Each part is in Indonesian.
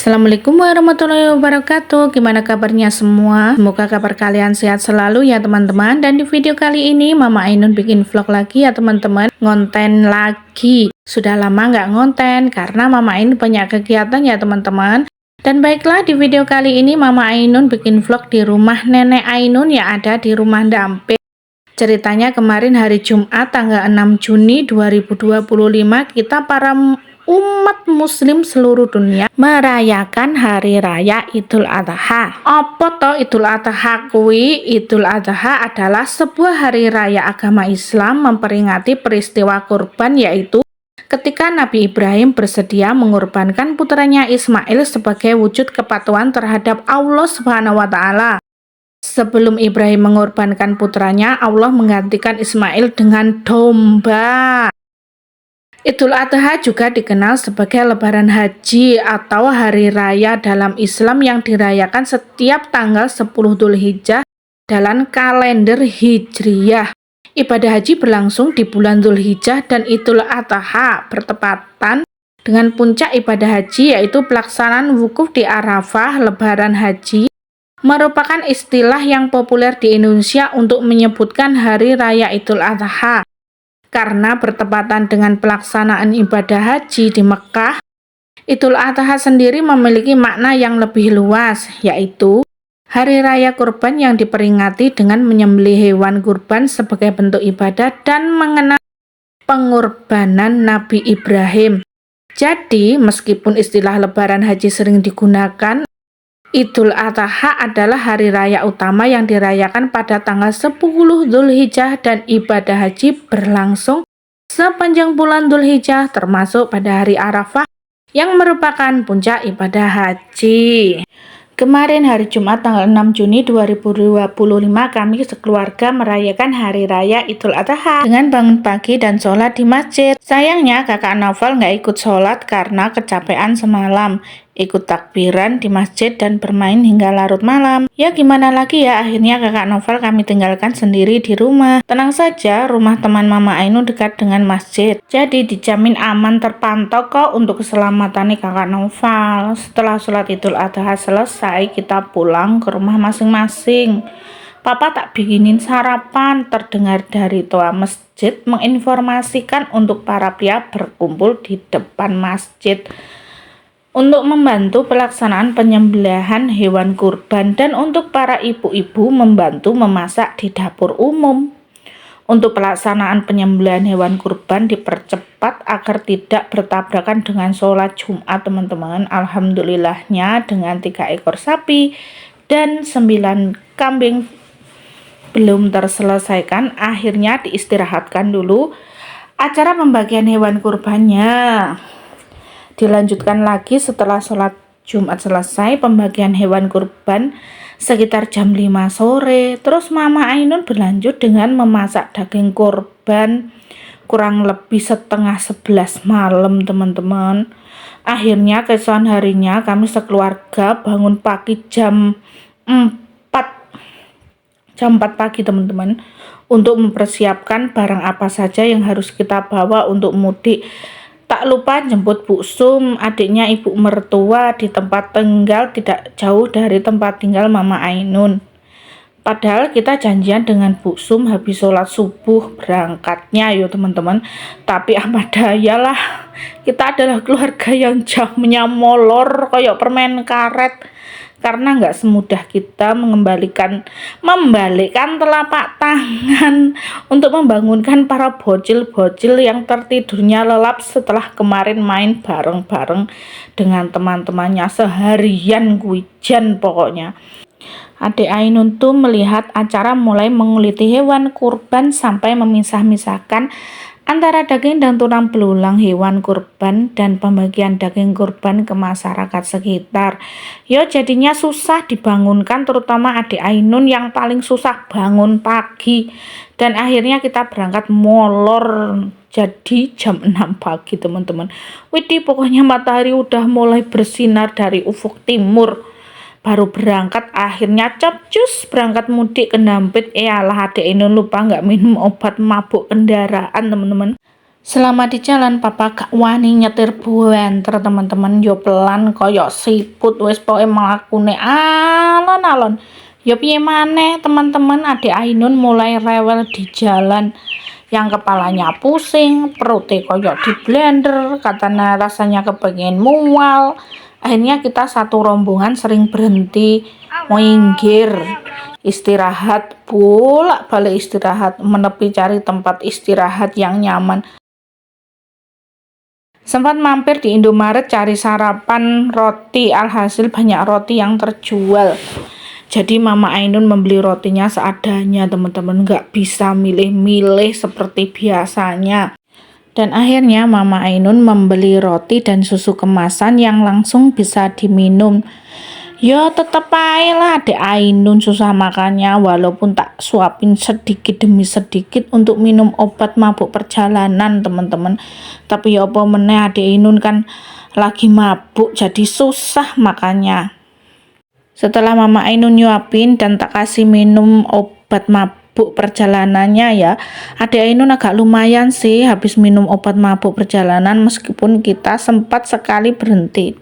Assalamualaikum warahmatullahi wabarakatuh. Gimana kabarnya semua? Semoga kabar kalian sehat selalu ya teman-teman. Dan di video kali ini Mama Ainun bikin vlog lagi ya teman-teman. Ngonten lagi. Sudah lama nggak ngonten karena Mama Ainun banyak kegiatan ya teman-teman. Dan baiklah, di video kali ini Mama Ainun bikin vlog di rumah Nenek Ainun yang ada di rumah Dampit. Ceritanya kemarin hari Jumat tanggal 6 Juni 2025 kita para umat muslim seluruh dunia merayakan hari raya Idul Adha. Apa toh Idul Adha kuwi? Idul Adha adalah sebuah hari raya agama Islam memperingati peristiwa kurban, yaitu ketika Nabi Ibrahim bersedia mengorbankan putranya Ismail sebagai wujud kepatuhan terhadap Allah Subhanahu wa taala. Sebelum Ibrahim mengorbankan putranya, Allah menggantikan Ismail dengan domba. Idul Adha juga dikenal sebagai Lebaran Haji atau hari raya dalam Islam yang dirayakan setiap tanggal 10 Dzulhijjah dalam kalender Hijriyah. Ibadah haji berlangsung di bulan Dzulhijjah dan Idul Adha bertepatan dengan puncak ibadah haji, yaitu pelaksanaan wukuf di Arafah. Lebaran Haji merupakan istilah yang populer di Indonesia untuk menyebutkan hari raya Idul Adha. Karena bertepatan dengan pelaksanaan ibadah haji di Mekah, Idul Adha sendiri memiliki makna yang lebih luas, yaitu hari raya kurban yang diperingati dengan menyembelih hewan kurban sebagai bentuk ibadah dan mengenang pengorbanan Nabi Ibrahim. Jadi, meskipun istilah Lebaran Haji sering digunakan, Idul Adha adalah hari raya utama yang dirayakan pada tanggal 10 Dzulhijjah dan ibadah haji berlangsung sepanjang bulan Dzulhijjah termasuk pada hari Arafah yang merupakan puncak ibadah haji. Kemarin hari Jumat tanggal 6 Juni 2025 kami sekeluarga merayakan hari raya Idul Adha dengan bangun pagi dan sholat di masjid. Sayangnya kakak Naufal nggak ikut sholat karena kecapean semalam. Ikut takbiran di masjid dan bermain hingga larut malam. Ya gimana lagi ya, akhirnya kakak Naufal kami tinggalkan sendiri di rumah. Tenang saja, rumah teman Mama Ainun dekat dengan masjid, jadi dijamin aman terpantau kok untuk keselamatan kakak Naufal. Setelah sholat Idul Adha selesai, kita pulang ke rumah masing-masing. Papa tak bikinin sarapan, terdengar dari toa masjid menginformasikan untuk para pria berkumpul di depan masjid untuk membantu pelaksanaan penyembelihan hewan kurban dan untuk para ibu-ibu membantu memasak di dapur umum. Untuk pelaksanaan penyembelihan hewan kurban dipercepat agar tidak bertabrakan dengan sholat Jumat teman-teman. Alhamdulillahnya dengan 3 ekor sapi dan 9 kambing belum terselesaikan, akhirnya diistirahatkan dulu acara pembagian hewan kurbannya. Dilanjutkan lagi setelah sholat Jumat selesai pembagian hewan kurban sekitar jam 5 sore. Terus Mama Ainun berlanjut dengan memasak daging kurban kurang lebih setengah 11 malam teman-teman. Akhirnya keesokan harinya kami sekeluarga bangun pagi jam 4 pagi teman-teman untuk mempersiapkan barang apa saja yang harus kita bawa untuk mudik. Tak lupa jemput Bu Sum, adiknya ibu mertua, di tempat tinggal tidak jauh dari tempat tinggal Mama Ainun. Padahal kita janjian dengan Bu Sum habis sholat subuh berangkatnya yo teman-teman. Tapi apa daya lah, kita adalah keluarga yang jamnya molor kayak permen karet. Karena nggak semudah kita membalikkan telapak tangan untuk membangunkan para bocil-bocil yang tertidurnya lelap setelah kemarin main bareng-bareng dengan teman-temannya seharian hujan pokoknya. Adik Ainun tuh melihat acara mulai menguliti hewan kurban sampai memisah-misahkan antara daging dan tulang belulang hewan kurban dan pembagian daging kurban ke masyarakat sekitar. Yo jadinya susah dibangunkan, terutama adik Ainun yang paling susah bangun pagi. Dan akhirnya kita berangkat molor jadi jam 6 pagi teman-teman. Widih, pokoknya matahari udah mulai bersinar dari ufuk timur. Baru berangkat, akhirnya capcus berangkat mudik ke Dampit. Alah adik Ainun lupa nggak minum obat mabuk kendaraan teman-teman. Selama di jalan papa gak wani nyetir buenter teman-teman, yo pelan koyok siput wis pokoke mlakune alon-alon. Yo piye maneh teman-teman, Adik Ainun mulai rewel di jalan. Yang kepalanya pusing, perutnya koyok di blender, katanya rasanya kepengen mual. Akhirnya kita satu rombongan sering berhenti minggir, istirahat, bolak-balik istirahat, menepi cari tempat istirahat yang nyaman. Sempat mampir di Indomaret cari sarapan roti, alhasil banyak roti yang terjual. Jadi Mama Ainun membeli rotinya seadanya teman-teman, nggak bisa milih-milih seperti biasanya. Dan akhirnya Mama Ainun membeli roti dan susu kemasan yang langsung bisa diminum. Ya tetep aja lah Adik Ainun susah makannya, walaupun tak suapin sedikit demi sedikit untuk minum obat mabuk perjalanan teman-teman. Tapi ya apa meneh, Adik Ainun kan lagi mabuk jadi susah makannya. Setelah Mama Ainun nyuapin dan tak kasih minum obat mabuk perjalanannya ya, Adik Ainun agak lumayan sih habis minum obat mabuk perjalanan, meskipun kita sempat sekali berhenti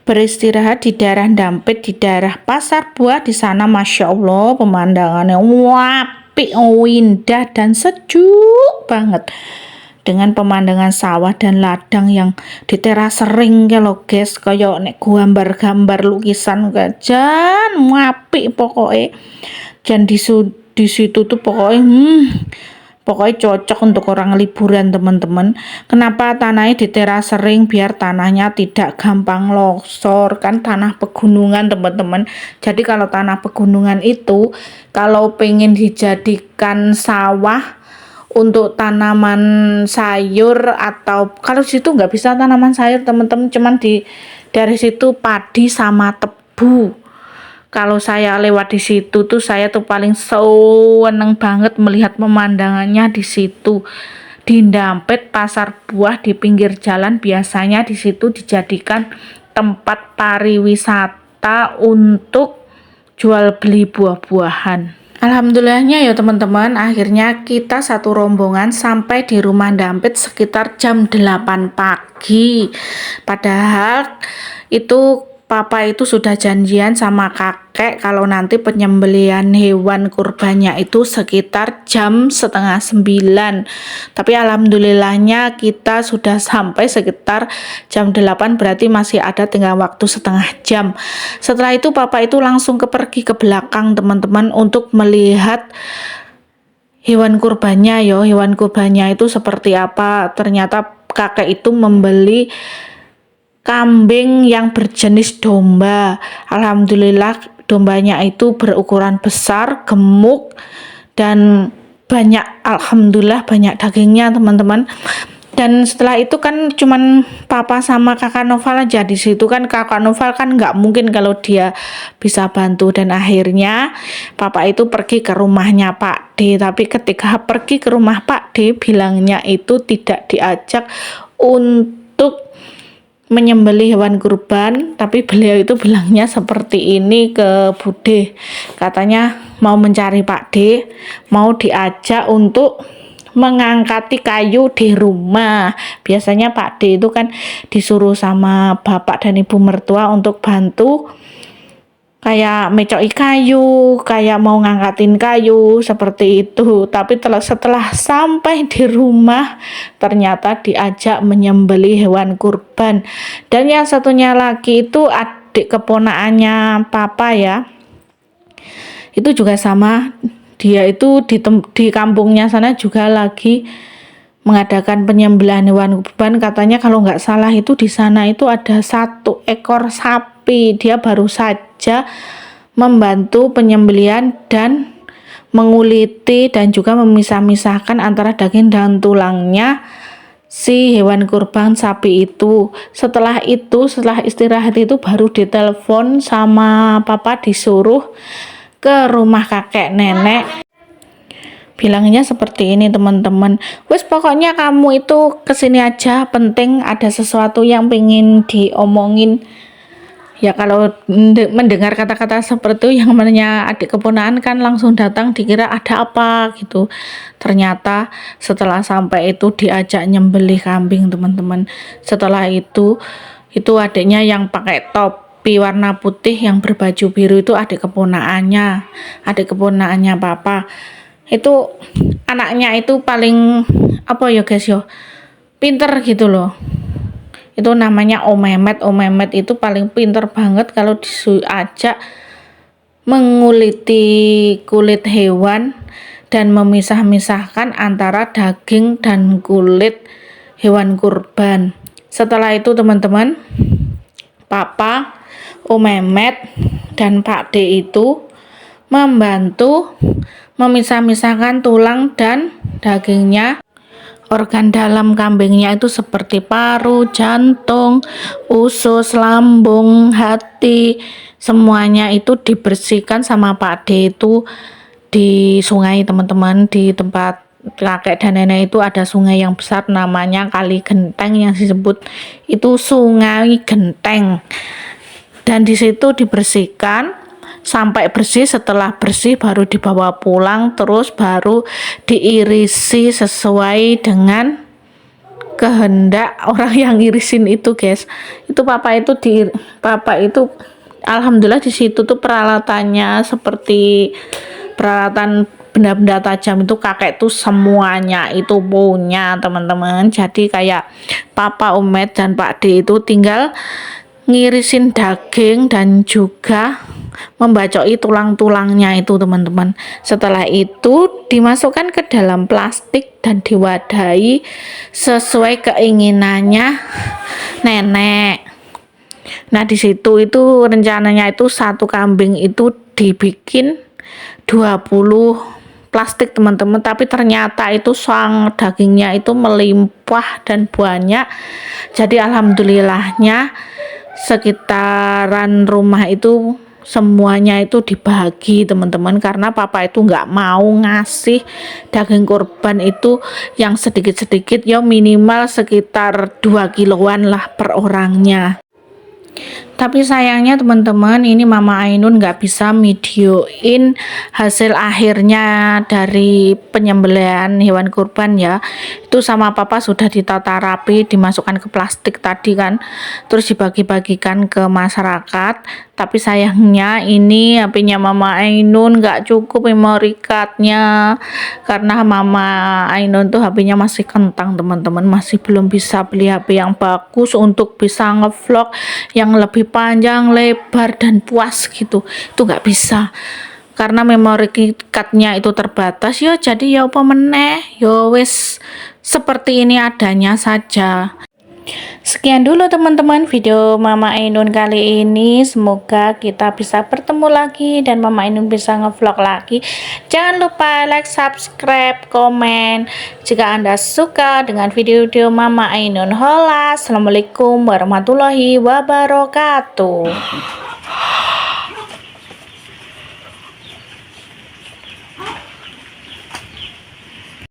beristirahat di daerah Dampit, di daerah Pasar Buah. Di sana Masya Allah pemandangannya apik, indah dan sejuk banget, dengan pemandangan sawah dan ladang yang diteras sering lo guys, kayak nek gambar-gambar lukisan gajan apik pokoknya. Dan di situ tuh pokoknya pokoknya cocok untuk orang liburan teman-teman. Kenapa tanahnya diteras sering? Biar tanahnya tidak gampang longsor, kan tanah pegunungan teman-teman. Jadi kalau tanah pegunungan itu kalau pengen dijadikan sawah untuk tanaman sayur, atau kalau situ nggak bisa tanaman sayur teman-teman, cuman dari situ padi sama tebu. Kalau saya lewat di situ tuh saya tuh paling seneng banget melihat pemandangannya di situ. Di Dampit Pasar Buah di pinggir jalan, biasanya di situ dijadikan tempat pariwisata untuk jual beli buah-buahan. Alhamdulillahnya ya teman-teman, akhirnya kita satu rombongan sampai di rumah Dampit sekitar jam 8 pagi. Padahal itu papa itu sudah janjian sama kakek kalau nanti penyembelihan hewan kurbannya itu sekitar jam 8:30. Tapi alhamdulillahnya kita sudah sampai sekitar jam 8, berarti masih ada tinggal waktu setengah jam. Setelah itu papa itu langsung pergi ke belakang teman-teman untuk melihat hewan kurbannya yo. Hewan kurbannya itu seperti apa. Ternyata kakek itu membeli kambing yang berjenis domba. Alhamdulillah dombanya itu berukuran besar, gemuk, dan banyak, alhamdulillah banyak dagingnya teman-teman. Dan setelah itu kan cuman papa sama kakak Noval aja di situ, kan kakak Noval kan nggak mungkin kalau dia bisa bantu. Dan akhirnya papa itu pergi ke rumahnya Pak D. Tapi ketika pergi ke rumah Pak D, bilangnya itu tidak diajak untuk menyembelih hewan kurban, tapi beliau itu bilangnya seperti ini ke Bude, katanya mau mencari Pak D, mau diajak untuk mengangkati kayu di rumah. Biasanya Pak D itu kan disuruh sama bapak dan ibu mertua untuk bantu kayak mecoki kayu, kayak mau ngangkatin kayu seperti itu. Tapi setelah sampai di rumah ternyata diajak menyembelih hewan kurban. Dan yang satunya lagi itu adik keponakannya papa ya, itu juga sama, dia itu di kampungnya sana juga lagi mengadakan penyembelihan hewan kurban. Katanya kalau nggak salah itu di sana itu ada 1 ekor sapi. Dia baru saja membantu penyembelihan dan menguliti dan juga memisah-misahkan antara daging dan tulangnya si hewan kurban sapi itu. Setelah istirahat itu baru ditelepon sama papa, disuruh ke rumah kakek nenek. Bilangnya seperti ini teman-teman, wes pokoknya kamu itu kesini aja, penting ada sesuatu yang pengen diomongin. Ya kalau mendengar kata-kata seperti itu yang namanya adik keponakan kan langsung datang dikira ada apa gitu. Ternyata setelah sampai itu diajak nyembelih kambing teman-teman. Setelah itu adiknya yang pakai topi warna putih yang berbaju biru itu adik keponakannya papa. Itu anaknya itu paling apa ya guys yo, pinter gitu loh. Itu namanya Om Mehmet. Om Mehmet itu paling pinter banget kalau diajak menguliti kulit hewan dan memisah-misahkan antara daging dan kulit hewan kurban. Setelah itu teman-teman, papa, Om Mehmet dan Pak D itu membantu memisah-misahkan tulang dan dagingnya. Organ dalam kambingnya itu seperti paru, jantung, usus, lambung, hati, semuanya itu dibersihkan sama Pak D itu di sungai teman-teman. Di tempat kakek dan nenek itu ada sungai yang besar namanya Kali Genteng, yang disebut itu Sungai Genteng, dan di situ dibersihkan sampai bersih. Setelah bersih baru dibawa pulang, terus baru diirisi sesuai dengan kehendak orang yang irisin itu guys. Itu papa itu alhamdulillah di situ tuh peralatannya seperti peralatan benda-benda tajam itu kakek tuh semuanya itu punya teman-teman. Jadi kayak papa, Umet dan Pak D itu tinggal ngirisin daging dan juga membacoki tulang-tulangnya itu teman-teman. Setelah itu dimasukkan ke dalam plastik dan diwadahi sesuai keinginannya nenek. Nah di situ itu rencananya itu satu kambing itu dibikin 20 plastik teman-teman, tapi ternyata itu sang dagingnya itu melimpah dan banyak. Jadi alhamdulillahnya sekitaran rumah itu semuanya itu dibagi teman-teman, karena papa itu nggak mau ngasih daging kurban itu yang sedikit-sedikit, ya minimal sekitar 2 kiloan lah per orangnya. Tapi sayangnya teman-teman, ini Mama Ainun nggak bisa videoin hasil akhirnya dari penyembelihan hewan kurban ya. Itu sama papa sudah ditata rapi, dimasukkan ke plastik tadi kan, terus dibagi-bagikan ke masyarakat. Tapi sayangnya ini HP-nya Mama Ainun nggak cukup memory cardnya, karena Mama Ainun tuh HP-nya masih kentang teman-teman, masih belum bisa beli HP yang bagus untuk bisa ngevlog yang lebih panjang, lebar dan puas gitu. Itu nggak bisa karena memori cardnya itu terbatas ya. Jadi ya apa meneh, ya wis seperti ini adanya saja. Sekian dulu teman-teman video Mama Ainun kali ini. Semoga kita bisa bertemu lagi dan Mama Ainun bisa ngevlog lagi. Jangan lupa like, subscribe, komen jika Anda suka dengan video-video Mama Ainun. Hola, assalamualaikum warahmatullahi wabarakatuh.